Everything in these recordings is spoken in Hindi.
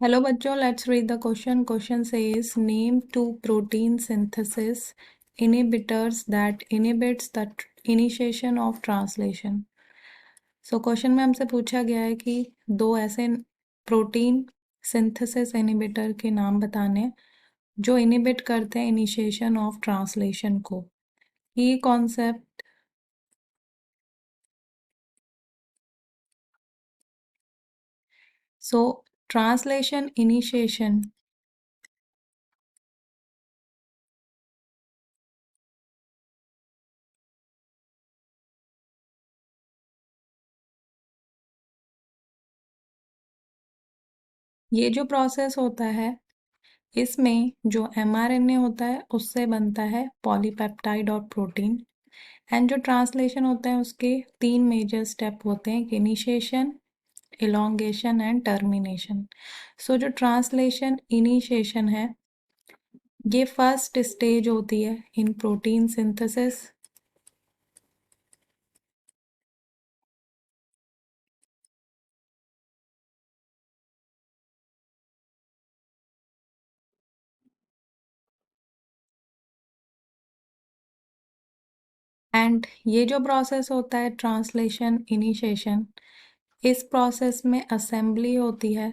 हेलो बच्चों, let's read the question. Question says name two protein synthesis inhibitors that inhibits the initiation of translation. So question में हमसे पूछा गया है कि दो ऐसे प्रोटीन सिंथेसिस इनहिबिटर के नाम बताने जो इनहिबिट करते हैं इनिशिएशन ऑफ ट्रांसलेशन को. ये कॉन्सेप्ट सो ट्रांसलेशन इनिशिएशन ये जो प्रोसेस होता है इसमें जो mRNA होता है उससे बनता है पॉलीपेप्टाइड और प्रोटीन. एंड जो ट्रांसलेशन होता है उसके तीन मेजर स्टेप होते हैं: इनिशिएशन, इलोंगेशन एंड टर्मिनेशन. सो जो ट्रांसलेशन इनिशिएशन है ये फर्स्ट स्टेज होती है इन प्रोटीन सिंथेसिस. एंड ये जो प्रोसेस होता है ट्रांसलेशन इनिशिएशन, इस प्रोसेस में असेंबली होती है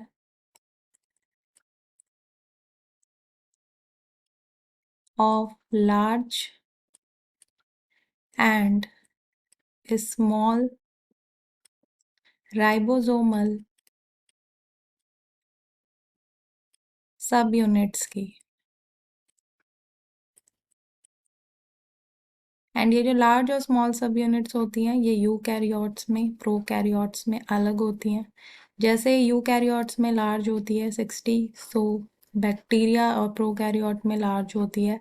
of large and small ribosomal subunits की. एंड ये जो लार्ज और स्मॉल सब यूनिट्स होती हैं ये यूकैरियोट्स में, प्रोकैरियोट्स में अलग होती हैं. जैसे यूकैरियोट्स में लार्ज होती है 60, सो बैक्टीरिया और प्रोकैरियोट में लार्ज होती है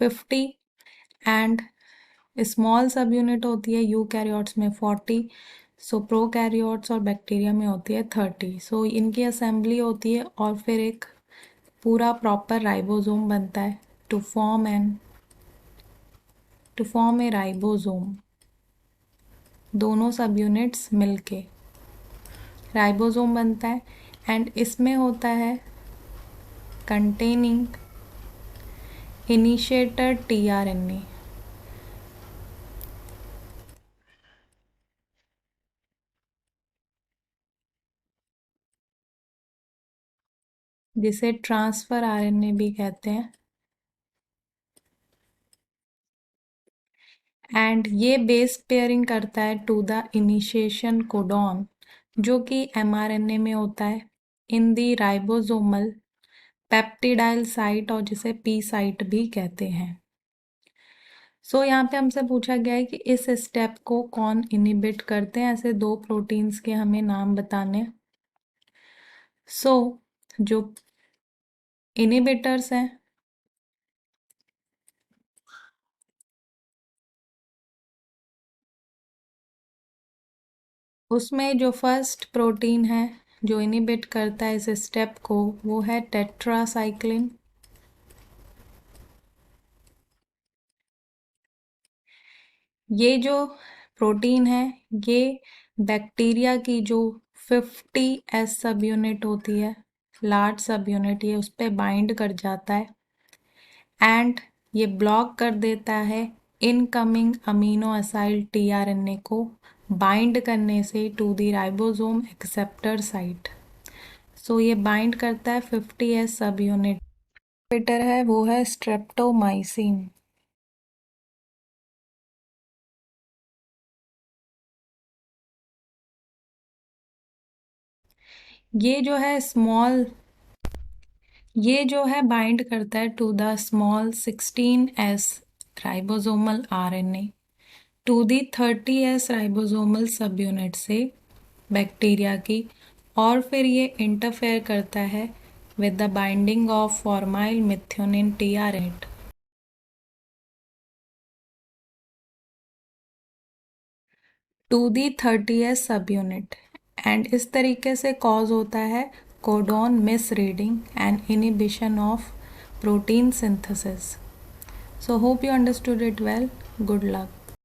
50. एंड स्मॉल सब यूनिट होती है यूकैरियोट्स में 40, सो प्रोकैरियोट्स और बैक्टीरिया में होती है 30. सो इनकी असेंबली होती है और फिर एक पूरा प्रॉपर राइबोसोम बनता है टू फॉर्म ए राइबोसोम. दोनों सब यूनिट्स मिलके राइबोसोम बनता है. एंड इसमें होता है कंटेनिंग इनिशिएटर टीआरएनए. जिसे ट्रांसफर आरएनए भी कहते हैं. एंड ये बेस पेयरिंग करता है टू द इनिशिएशन कोडॉन जो कि एमआरएनए में होता है इन दी राइबोसोमल पेप्टिडाइल साइट और जिसे पी साइट भी कहते हैं. सो यहाँ पे हमसे पूछा गया है कि इस स्टेप को कौन इनिबिट करते हैं. ऐसे दो प्रोटीन्स के हमें नाम बताने. सो जो इनिबिटर्स हैं उसमें जो फर्स्ट प्रोटीन है जो इनिबिट करता है इस स्टेप को वो है टेट्रासाइक्लिन. ये जो प्रोटीन है ये बैक्टीरिया की जो 50S सब यूनिट होती है, लार्ज सब यूनिट, ये उस पर बाइंड कर जाता है एंड ये ब्लॉक कर देता है इनकमिंग अमीनो एसिड टीआरएनए को बाइंड करने से to the ribosome acceptor site. So ये बाइंड करता है 50S सब यूनिट. इनिबिटर है वो है स्ट्रेप्टोमाइसिन. ये जो है बाइंड करता है to the small 16S ribosomal RNA to the 30S ribosomal subunit से बैक्टीरिया की. और फिर ये इंटरफेयर करता है with the binding of formyl methionine tRNA to the 30S सब यूनिट. एंड इस तरीके से कॉज होता है codon miss reading and inhibition of protein synthesis. So hope you understood it well. Good luck.